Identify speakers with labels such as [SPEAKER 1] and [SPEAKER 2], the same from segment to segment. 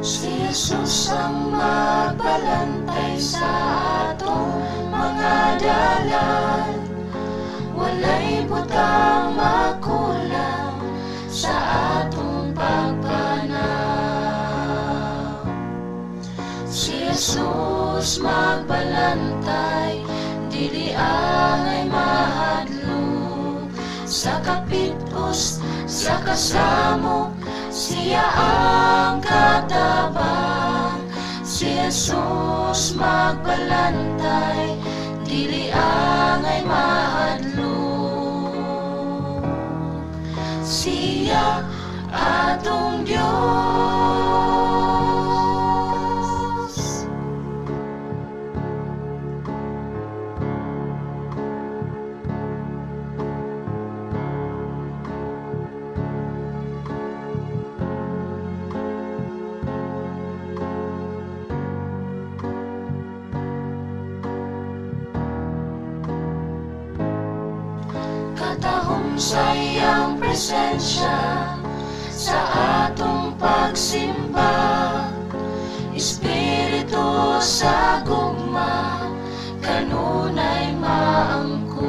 [SPEAKER 1] Si Jesus ang magbalantay sa atong mga dalan. Walay butang makulang sa atong pagpanaw. Si Jesus magbalantay, dili angay mahadlok. Sa kapitos, sa kasamok, siya ang katabang. Si Jesus magbalantay, dili angay mahadlok. Siya atong Diyos. Katahom sa iyang presensya sa atong pagsimba. Espiritu sa gugma, kanunay maangkon.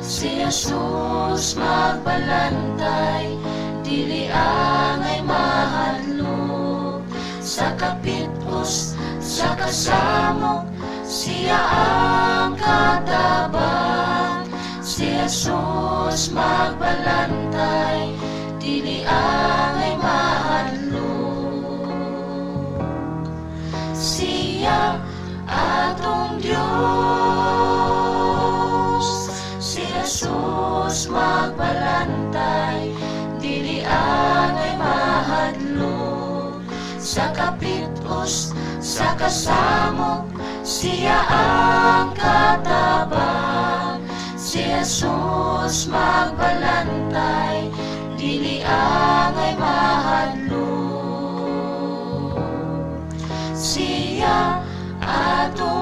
[SPEAKER 1] Si Jesus magbalantay, dili angay mahadlok. Sa kapitos, sa kasamok, siya ang katabang. Si Jesus magbalantay, dili angay mahadlok. Siya atong Diyos. Si Jesus magbalantay, dili angay mahadlok. Sa kapitos, sa kasamok, siya ang katabang. Si Jesus magbalantay, dili angay mahadlok. Siya atong